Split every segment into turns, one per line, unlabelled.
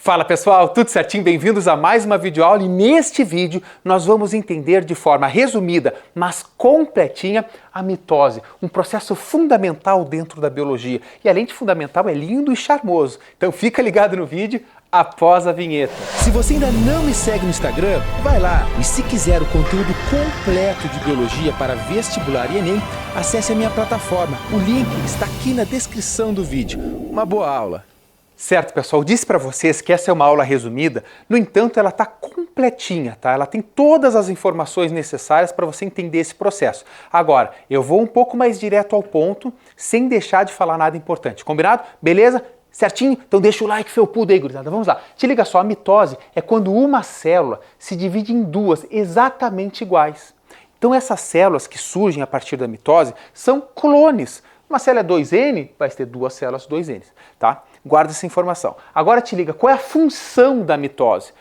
Fala pessoal, tudo certinho? Bem-vindos a mais uma videoaula e neste vídeo nós vamos entender de forma resumida, mas completinha, a mitose, um processo fundamental dentro da biologia. E além de fundamental, é lindo e charmoso. Então fica ligado no vídeo após a vinheta.
Se você ainda não me segue no Instagram, vai lá. E se quiser o conteúdo completo de biologia para vestibular e Enem, acesse a minha plataforma. O link está aqui na descrição do vídeo. Uma boa aula!
Certo, pessoal, disse para vocês que essa é uma aula resumida, no entanto ela está completinha, tá? Ela tem todas as informações necessárias para você entender esse processo. Agora, eu vou um pouco mais direto ao ponto, sem deixar de falar nada importante, combinado? Beleza? Certinho? Então deixa o like felpudo aí, gurizada. Vamos lá. Te liga só, a mitose é quando uma célula se divide em duas exatamente iguais. Então essas células que surgem a partir da mitose são clones. Uma célula é 2N, vai ter duas células 2N, tá? Guarda essa informação. Agora te liga, qual é a função da mitose?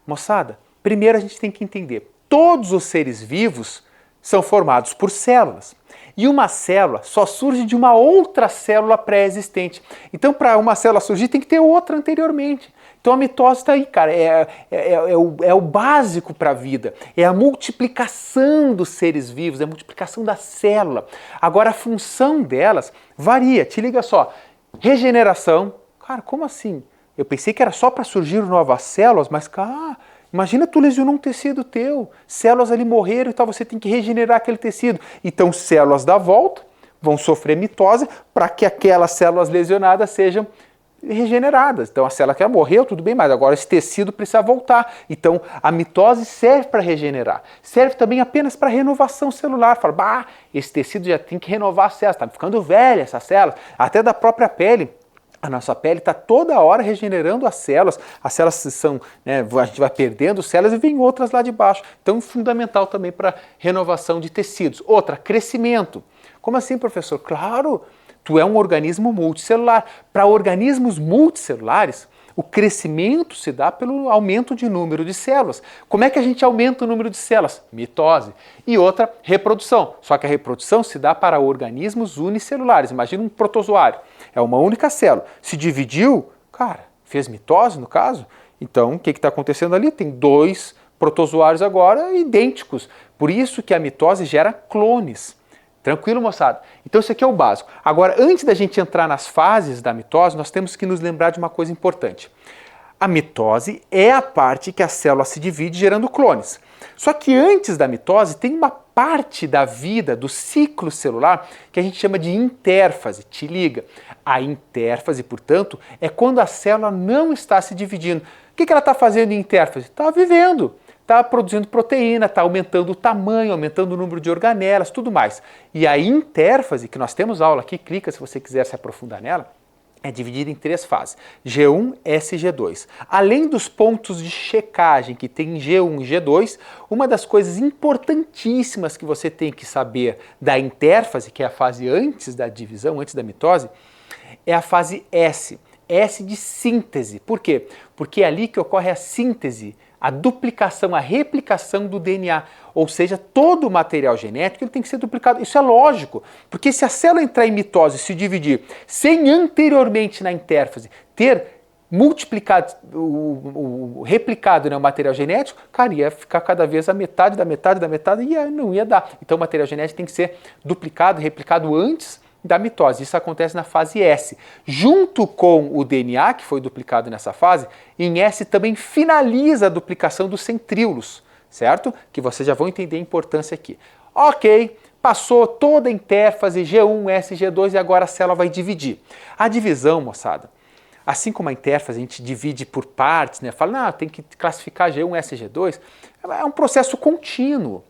Moçada, primeiro a gente tem que entender, todos os seres vivos são formados por células. E uma célula só surge de uma outra célula pré-existente. Então, para uma célula surgir, tem que ter outra anteriormente. Então a mitose está aí, cara, é o básico para a vida, é a multiplicação dos seres vivos, é a multiplicação da célula. Agora a função delas varia, te liga só, regeneração, cara, como assim? Eu pensei que era só para surgir novas células, mas cara, imagina tu lesionou um tecido teu, células ali morreram e tal, você tem que regenerar aquele tecido. Então células da volta vão sofrer mitose para que aquelas células lesionadas sejam regeneradas. Então a célula que morreu, tudo bem, mas agora esse tecido precisa voltar. Então a mitose serve para regenerar. Serve também apenas para renovação celular. Fala, bah, esse tecido já tem que renovar as células, está ficando velha essa célula. Até da própria pele. A nossa pele está toda hora regenerando as células são, né, a gente vai perdendo células e vem outras lá de baixo. Então, fundamental também para renovação de tecidos. Outra, crescimento. Como assim, professor? Claro, tu é um organismo multicelular. Para organismos multicelulares, o crescimento se dá pelo aumento de número de células. Como é que a gente aumenta o número de células? Mitose. E outra, reprodução. Só que a reprodução se dá para organismos unicelulares. Imagina um protozoário. É uma única célula. Se dividiu, cara, fez mitose no caso. Então, o que está acontecendo ali? Tem dois protozoários agora idênticos. Por isso que a mitose gera clones. Tranquilo, moçada? Então isso aqui é o básico. Agora, antes da gente entrar nas fases da mitose, nós temos que nos lembrar de uma coisa importante. A mitose é a parte que a célula se divide gerando clones. Só que antes da mitose tem uma parte da vida, do ciclo celular, que a gente chama de intérfase. Te liga. A intérfase, portanto, é quando a célula não está se dividindo. O que ela está fazendo em intérfase? Está vivendo. Está produzindo proteína, está aumentando o tamanho, aumentando o número de organelas, tudo mais. E a intérfase, que nós temos aula aqui, clica se você quiser se aprofundar nela, é dividida em três fases, G1, S e G2. Além dos pontos de checagem que tem em G1 e G2, uma das coisas importantíssimas que você tem que saber da intérfase, que é a fase antes da divisão, antes da mitose, é a fase S. S de síntese. Por quê? Porque é ali que ocorre a síntese, a duplicação, a replicação do DNA, ou seja, todo o material genético ele tem que ser duplicado. Isso é lógico, porque se a célula entrar em mitose e se dividir sem anteriormente na intérfase ter multiplicado, replicado, né, o material genético, cara, ia ficar cada vez a metade da metade da metade e não ia dar. Então o material genético tem que ser duplicado, replicado antes da mitose. Isso acontece na fase S. Junto com o DNA, que foi duplicado nessa fase, em S também finaliza a duplicação dos centríolos, certo? Que vocês já vão entender a importância aqui. Ok, passou toda a intérfase, G1, S, G2 e agora a célula vai dividir. A divisão, moçada, assim como a intérfase a gente divide por partes, né? Fala, não, tem que classificar G1, S, G2, é um processo contínuo.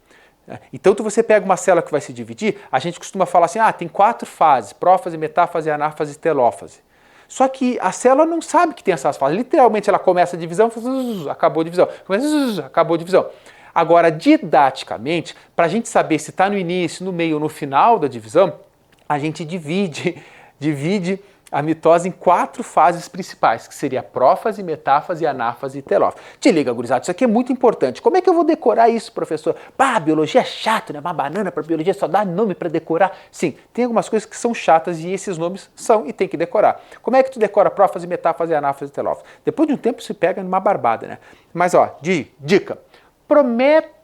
Então, você pega uma célula que vai se dividir, a gente costuma falar assim, tem 4 fases, prófase, metáfase, anáfase e telófase. Só que a célula não sabe que tem essas fases. Literalmente, ela começa a divisão, acabou a divisão. Começa, acabou a divisão. Agora, didaticamente, para a gente saber se está no início, no meio ou no final da divisão, a gente divide a mitose em 4 fases principais, que seria a prófase, metáfase, anáfase e telófase. Te liga, gurizada, isso aqui é muito importante. Como é que eu vou decorar isso, professor? Biologia é chato, né? Uma banana para biologia só dá nome para decorar. Sim, tem algumas coisas que são chatas e esses nomes são e tem que decorar. Como é que tu decora prófase, metáfase, anáfase e telófase? Depois de um tempo se pega numa barbada, né? Mas ó, dica, prometo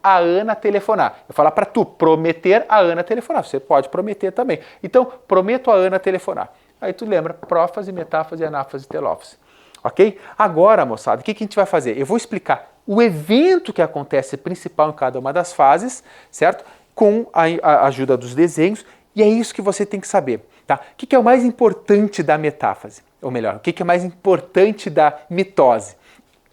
a Ana telefonar. Eu falar para tu, prometer a Ana telefonar. Você pode prometer também. Então, prometo a Ana telefonar. Aí tu lembra, prófase, metáfase, anáfase e telófase. Ok? Agora, moçada, o que a gente vai fazer? Eu vou explicar o evento que acontece principal em cada uma das fases, certo? Com a ajuda dos desenhos, e é isso que você tem que saber, tá? O que é o mais importante da metáfase? Ou melhor, o que é mais importante da mitose?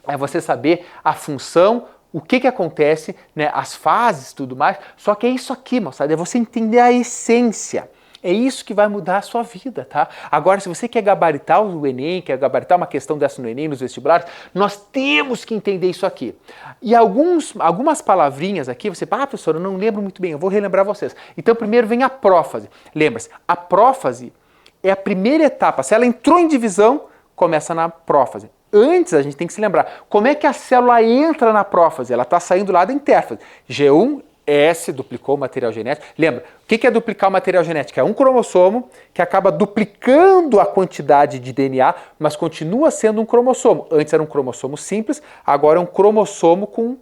É você saber a função, o que acontece, né, as fases e tudo mais, só que é isso aqui, moçada, é você entender a essência. É isso que vai mudar a sua vida, tá? Agora, se você quer gabaritar o Enem, quer gabaritar uma questão dessa no Enem, nos vestibulares, nós temos que entender isso aqui. E algumas palavrinhas aqui, você fala, professor, eu não lembro muito bem, eu vou relembrar vocês. Então, primeiro vem a prófase. Lembra-se, a prófase é a primeira etapa. Se ela entrou em divisão, começa na prófase. Antes, a gente tem que se lembrar, como é que a célula entra na prófase? Ela está saindo lá da intérfase. G1, S, duplicou o material genético. Lembra, o que é duplicar o material genético? É um cromossomo que acaba duplicando a quantidade de DNA, mas continua sendo um cromossomo. Antes era um cromossomo simples, agora é um cromossomo com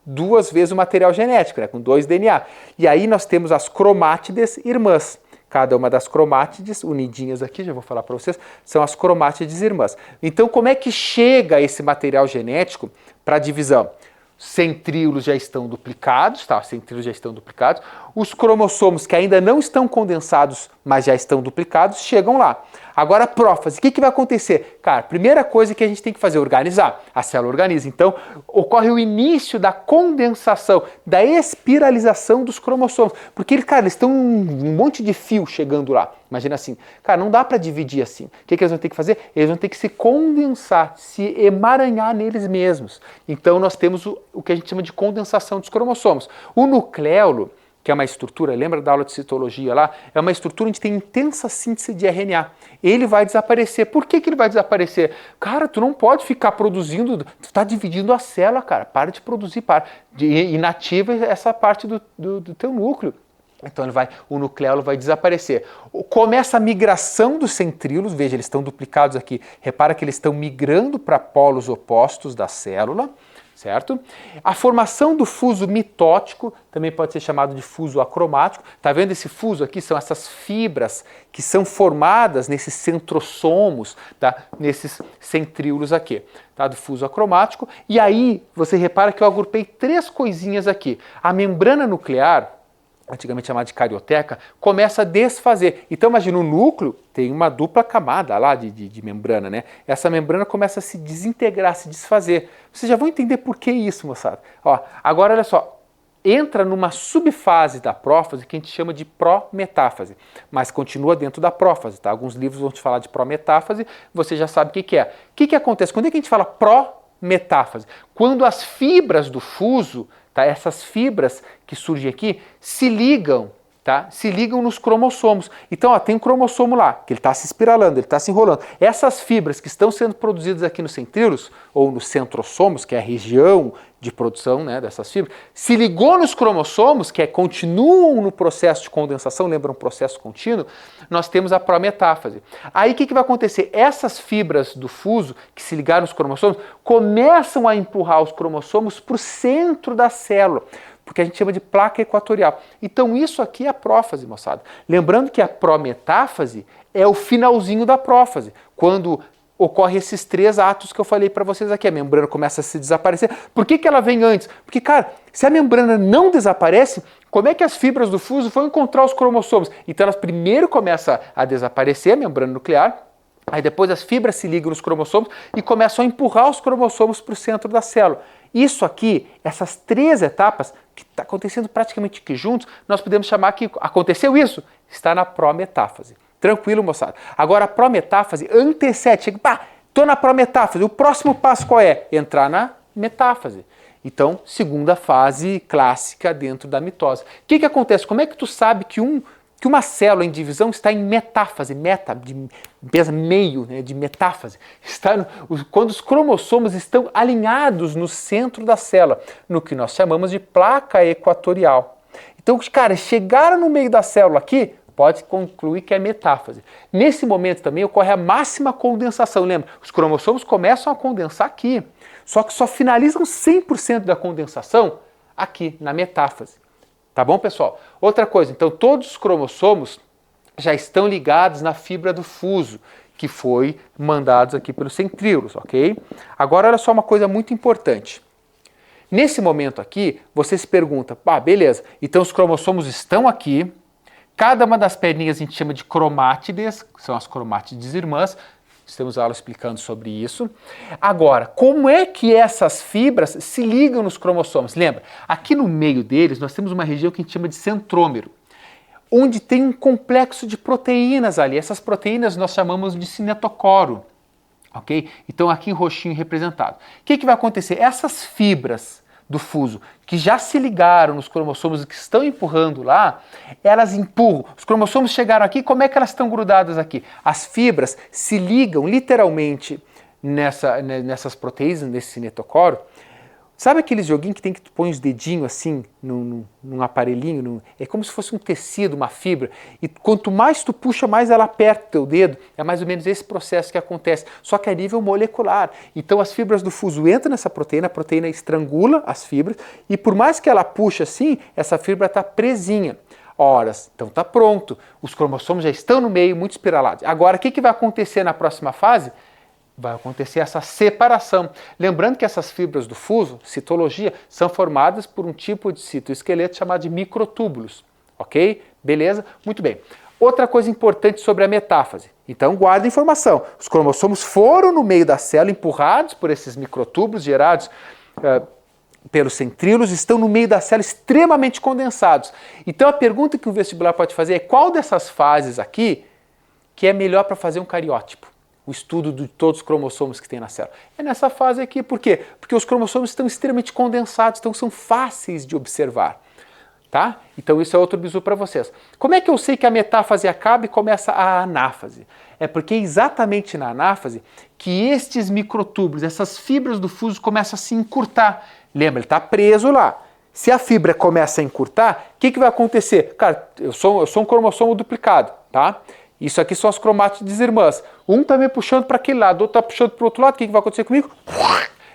2 vezes o material genético, né? Com 2 DNA. E aí nós temos as cromátides irmãs. Cada uma das cromátides, unidinhas aqui, já vou falar para vocês, são as cromátides irmãs. Então, como é que chega esse material genético para a divisão? Centríolos já estão duplicados, tá? Centríolos já estão duplicados. Os cromossomos que ainda não estão condensados, mas já estão duplicados, chegam lá. Agora, a prófase, o que vai acontecer? Cara, primeira coisa que a gente tem que fazer, organizar. A célula organiza. Então, ocorre o início da condensação, da espiralização dos cromossomos. Porque, cara, eles estão um monte de fio chegando lá. Imagina assim, cara, não dá para dividir assim. O que eles vão ter que fazer? Eles vão ter que se condensar, se emaranhar neles mesmos. Então, nós temos o que a gente chama de condensação dos cromossomos. O nucleolo, que é uma estrutura, lembra da aula de citologia lá? É uma estrutura onde tem intensa síntese de RNA. Ele vai desaparecer. Por que ele vai desaparecer? Cara, tu não pode ficar produzindo, tu está dividindo a célula, cara. Para de produzir, para. Inativa essa parte do teu núcleo. Então o nucleolo vai desaparecer. Começa a migração dos centríolos, veja, eles estão duplicados aqui. Repara que eles estão migrando para polos opostos da célula. Certo? A formação do fuso mitótico, também pode ser chamado de fuso acromático. Tá vendo esse fuso aqui? São essas fibras que são formadas nesses centrossomos, tá? Nesses centríolos aqui, tá? Do fuso acromático. E aí, você repara que eu agrupei 3 coisinhas aqui. A membrana nuclear, antigamente chamada de carioteca, começa a desfazer. Então imagina, o núcleo tem uma dupla camada lá de membrana, né? Essa membrana começa a se desintegrar, se desfazer. Vocês já vão entender por que isso, moçada. Ó, agora olha só, entra numa subfase da prófase que a gente chama de prometáfase, mas continua dentro da prófase, tá? Alguns livros vão te falar de prometáfase, você já sabe o que é. O que acontece? Quando é que a gente fala prometáfase? Quando as fibras do fuso, tá? Essas fibras que surgem aqui se ligam, tá? Se ligam nos cromossomos. Então, ó, tem um cromossomo lá, que ele está se espiralando, ele está se enrolando. Essas fibras que estão sendo produzidas aqui nos centríolos, ou nos centrossomos, que é a região de produção, né, dessas fibras, se ligou nos cromossomos, que continuam no processo de condensação, lembra um processo contínuo, nós temos a prometáfase. Aí o que vai acontecer? Essas fibras do fuso, que se ligaram nos cromossomos, começam a empurrar os cromossomos para o centro da célula, porque a gente chama de placa equatorial. Então isso aqui é a prófase, moçada. Lembrando que a prometáfase é o finalzinho da prófase, quando ocorre esses 3 atos que eu falei para vocês aqui. A membrana começa a se desaparecer. Por que ela vem antes? Porque, cara, se a membrana não desaparece, como é que as fibras do fuso vão encontrar os cromossomos? Então elas primeiro começam a desaparecer, a membrana nuclear, aí depois as fibras se ligam nos cromossomos e começam a empurrar os cromossomos para o centro da célula. Isso aqui, essas 3 etapas, que está acontecendo praticamente aqui juntos, nós podemos chamar que aconteceu isso, está na prometáfase. Tranquilo, moçada? Agora, a prometáfase antecede, chega, pá, estou na prometáfase, o próximo passo qual é? Entrar na metáfase. Então, segunda fase clássica dentro da mitose. O que acontece? Como é que tu sabe que que uma célula em divisão está em metáfase, pesa meio, né, de metáfase. Quando os cromossomos estão alinhados no centro da célula, no que nós chamamos de placa equatorial. Então, cara, chegaram no meio da célula aqui, pode concluir que é metáfase. Nesse momento também ocorre a máxima condensação. Lembra, os cromossomos começam a condensar aqui, só que só finalizam 100% da condensação aqui, na metáfase. Tá bom, pessoal? Outra coisa, então todos os cromossomos já estão ligados na fibra do fuso, que foi mandados aqui pelos centríolos, ok? Agora, olha só uma coisa muito importante. Nesse momento aqui, você se pergunta, beleza, então os cromossomos estão aqui, cada uma das perninhas a gente chama de cromátides, que são as cromátides irmãs, temos aula explicando sobre isso. Agora, como é que essas fibras se ligam nos cromossomos? Lembra, aqui no meio deles nós temos uma região que a gente chama de centrômero, onde tem um complexo de proteínas ali. Essas proteínas nós chamamos de cinetocoro, ok? Então aqui em roxinho representado. O que vai acontecer? Essas fibras do fuso, que já se ligaram nos cromossomos e que estão empurrando lá, elas empurram. Os cromossomos chegaram aqui, como é que elas estão grudadas aqui? As fibras se ligam literalmente nessas proteínas, nesse cinetocoro. Sabe aqueles joguinhos que tem que tu põe os dedinhos assim num aparelhinho? É como se fosse um tecido, uma fibra. E quanto mais tu puxa, mais ela aperta o teu dedo. É mais ou menos esse processo que acontece, só que a nível molecular. Então as fibras do fuso entram nessa proteína, a proteína estrangula as fibras, e por mais que ela puxe assim, essa fibra está presinha. Horas, então está pronto. Os cromossomos já estão no meio, muito espiralados. Agora, o que vai acontecer na próxima fase? Vai acontecer essa separação. Lembrando que essas fibras do fuso, citologia, são formadas por um tipo de citoesqueleto chamado de microtúbulos. Ok? Beleza? Muito bem. Outra coisa importante sobre a metáfase. Então guarda a informação. Os cromossomos foram no meio da célula, empurrados por esses microtúbulos gerados pelos centríolos, estão no meio da célula extremamente condensados. Então a pergunta que o vestibular pode fazer é qual dessas fases aqui que é melhor para fazer um cariótipo? O estudo de todos os cromossomos que tem na célula. É nessa fase aqui, por quê? Porque os cromossomos estão extremamente condensados, então são fáceis de observar. Tá? Então isso é outro bizu para vocês. Como é que eu sei que a metáfase acaba e começa a anáfase? É porque é exatamente na anáfase que estes microtúbulos, essas fibras do fuso começam a se encurtar. Lembra, ele está preso lá. Se a fibra começa a encurtar, o que vai acontecer? Cara, eu sou um cromossomo duplicado, tá? Isso aqui são as cromátides irmãs. Um está me puxando para aquele lado, outro está puxando para o outro lado. O que vai acontecer comigo?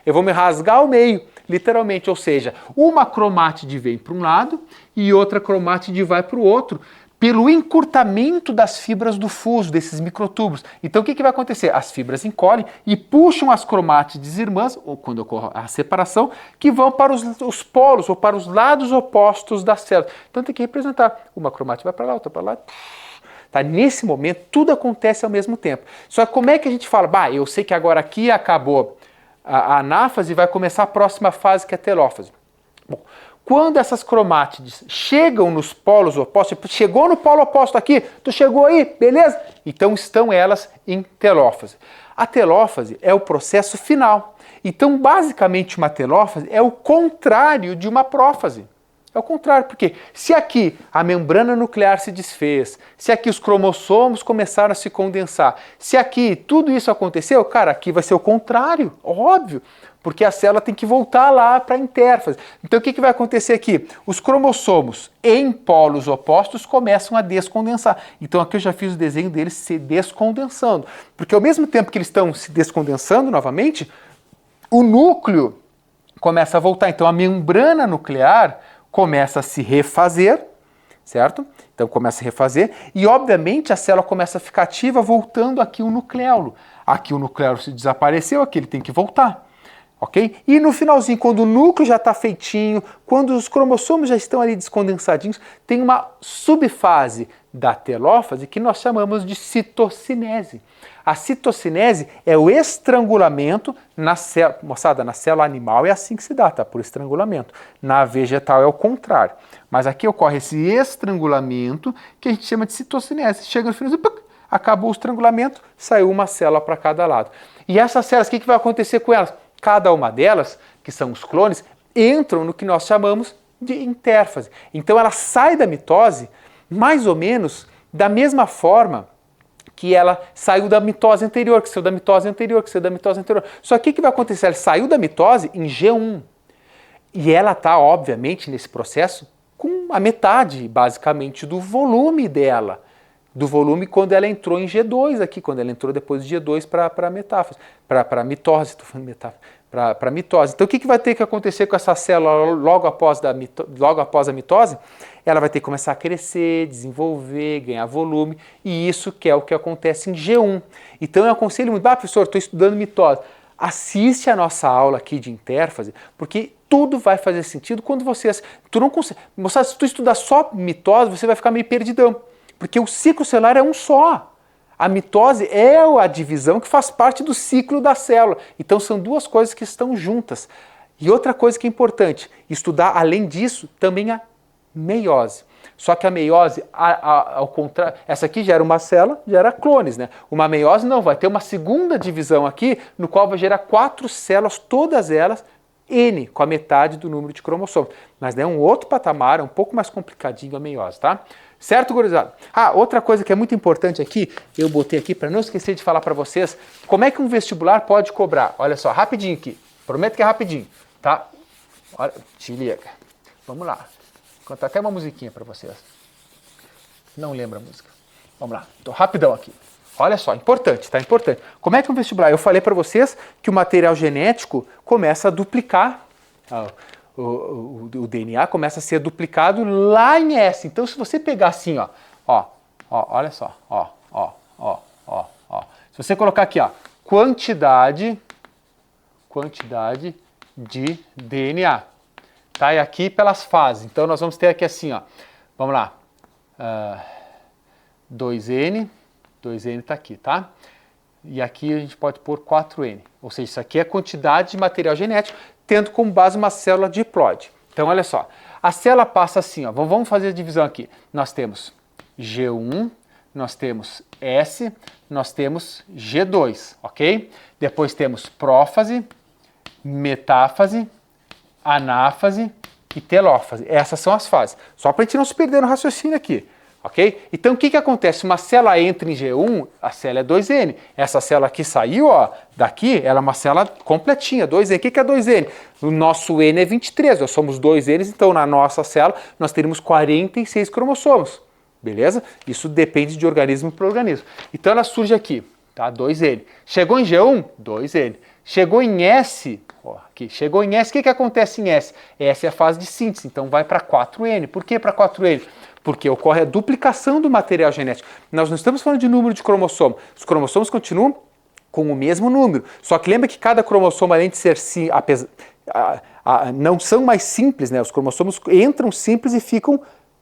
Eu vou me rasgar ao meio, literalmente. Ou seja, uma cromátide vem para um lado e outra cromátide vai para o outro, pelo encurtamento das fibras do fuso, desses microtúbulos. Então o que vai acontecer? As fibras encolhem e puxam as cromátides irmãs, ou quando ocorre a separação, que vão para os polos, ou para os lados opostos da célula. Então tem que representar. Uma cromátide vai para lá, outra para lá. Tá? Nesse momento, tudo acontece ao mesmo tempo. Só que como é que a gente fala? Eu sei que agora aqui acabou a anáfase e vai começar a próxima fase, que é a telófase. Bom, quando essas cromátides chegam nos polos opostos, chegou no polo oposto aqui, tu chegou aí, beleza? Então estão elas em telófase. A telófase é o processo final. Então, basicamente, uma telófase é o contrário de uma prófase. É o contrário, porque se aqui a membrana nuclear se desfez, se aqui os cromossomos começaram a se condensar, se aqui tudo isso aconteceu, cara, aqui vai ser o contrário, óbvio, porque a célula tem que voltar lá para a intérfase. Então o que vai acontecer aqui? Os cromossomos em polos opostos começam a descondensar. Então aqui eu já fiz o desenho deles se descondensando, porque ao mesmo tempo que eles estão se descondensando novamente, o núcleo começa a voltar. Então a membrana nuclear começa a se refazer, certo? Então começa a refazer e, obviamente, a célula começa a ficar ativa voltando aqui o nucleolo. Aqui o nucleolo se desapareceu, aqui ele tem que voltar, ok? E no finalzinho, quando o núcleo já está feitinho, quando os cromossomos já estão ali descondensadinhos, tem uma subfase da telófase que nós chamamos de citocinese. A citocinese é o estrangulamento na célula, moçada, na célula animal é assim que se dá, tá? Por estrangulamento. Na vegetal é o contrário. Mas aqui ocorre esse estrangulamento que a gente chama de citocinese. Chega no final, acabou o estrangulamento, saiu uma célula para cada lado. E essas células, o que vai acontecer com elas? Cada uma delas, que são os clones, entram no que nós chamamos de intérfase. Então ela sai da mitose mais ou menos da mesma forma que ela saiu da mitose anterior, que saiu da mitose anterior, que saiu da mitose anterior. Só que o que vai acontecer? Ela saiu da mitose em G1. E ela está, obviamente, nesse processo com a metade, basicamente, do volume dela. Do volume quando ela entrou em G2 aqui, quando ela entrou depois de G2 para metáfase, para mitose, estou falando metáfase, para mitose. Então o que vai ter que acontecer com essa célula logo após a mitose? Ela vai ter que começar a crescer, desenvolver, ganhar volume, e isso que é o que acontece em G1. Então eu aconselho muito, professor, estou estudando mitose. Assiste a nossa aula aqui de intérfase, porque tudo vai fazer sentido quando tu não consegue. Moçada, se tu estudar só mitose, você vai ficar meio perdidão. Porque o ciclo celular é um só. A mitose é a divisão que faz parte do ciclo da célula. Então são duas coisas que estão juntas. E outra coisa que é importante, estudar além disso também a meiose. Só que a meiose, ao contrário, essa aqui gera uma célula, gera clones, né? Uma meiose não, vai ter uma segunda divisão aqui, no qual vai gerar 4 células, todas elas N, com a metade do número de cromossomos. Mas é um outro patamar, é um pouco mais complicadinho a meiose, tá? Certo, gurizada? Outra coisa que é muito importante aqui, eu botei aqui para não esquecer de falar para vocês, como é que um vestibular pode cobrar? Olha só, rapidinho aqui, prometo que é rapidinho, tá? Olha, te liga. Vamos lá. Vou contar até uma musiquinha para vocês. Não lembro a música. Vamos lá, tô rapidão aqui. Olha só, importante, tá? Importante. Como é que um vestibular? Eu falei para vocês que o material genético começa a duplicar, o DNA começa a ser duplicado lá em S. Então, se você pegar assim, olha só, se você colocar aqui, quantidade de DNA, tá? E aqui pelas fases. Então, nós vamos ter aqui assim, vamos lá, 2N está aqui, tá? E aqui a gente pode pôr 4N, ou seja, isso aqui é a quantidade de material genético, tendo como base uma célula diploide. Então, olha só, a célula passa assim, vamos fazer a divisão aqui. Nós temos G1, nós temos S, nós temos G2, ok? Depois temos prófase, metáfase, anáfase e telófase. Essas são as fases. Só para a gente não se perder no raciocínio aqui. Ok? Então o que acontece? Uma célula entra em G1, a célula é 2N. Essa célula aqui saiu daqui, ela é uma célula completinha, 2N. O que é 2N? O nosso N é 23, nós somos 2Ns, então na nossa célula nós teríamos 46 cromossomos. Beleza? Isso depende de organismo para organismo. Então ela surge aqui, tá? 2N. Chegou em G1? 2N. Chegou em S, aqui. Chegou em S, o que acontece em S? S é a fase de síntese, então vai para 4N. Por que para 4N? Porque ocorre a duplicação do material genético. Nós não estamos falando de número de cromossomo. Os cromossomos continuam com o mesmo número. Só que lembra que cada cromossomo, além de ser não são mais simples, né? Os cromossomos entram simples e ficam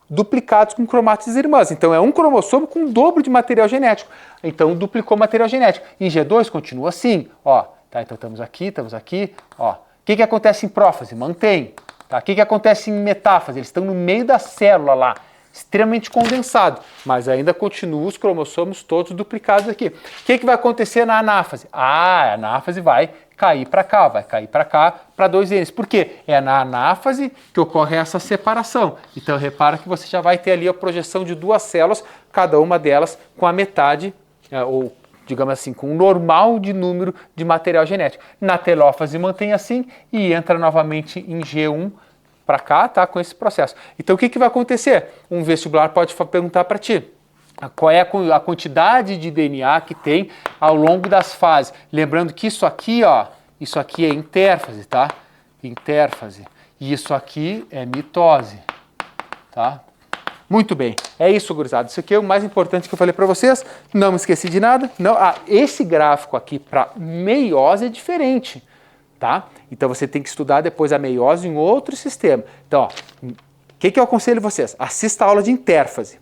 duplicados com cromátides irmãs. Então é um cromossomo com o dobro de material genético. Então duplicou o material genético. Em G2 continua assim. Tá, então estamos aqui. O que acontece em prófase? Mantém. Tá? O que acontece em metáfase? Eles estão no meio da célula lá, extremamente condensado, mas ainda continuam os cromossomos todos duplicados aqui. O que vai acontecer na anáfase? A anáfase vai cair para cá, para 2Ns. Por quê? É na anáfase que ocorre essa separação. Então repara que você já vai ter ali a projeção de 2 células, cada uma delas com a metade, ou digamos assim, com o normal de número de material genético. Na telófase mantém assim e entra novamente em G1 para cá, tá? Com esse processo. Então o que vai acontecer? Um vestibular pode perguntar para ti qual é a quantidade de DNA que tem ao longo das fases. Lembrando que isso aqui é intérfase, tá? Intérfase. E isso aqui é mitose, tá? Muito bem, é isso, gurizada. Isso aqui é o mais importante que eu falei para vocês. Não me esqueci de nada. Não, esse gráfico aqui para meiose é diferente, tá? Então você tem que estudar depois a meiose em outro sistema. Então, o que eu aconselho vocês? Assista a aula de intérfase,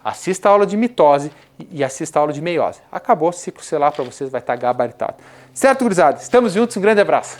assista a aula de mitose e assista a aula de meiose. Acabou o ciclo celular para vocês, vai estar gabaritado. Certo, gurizada? Estamos juntos, um grande abraço.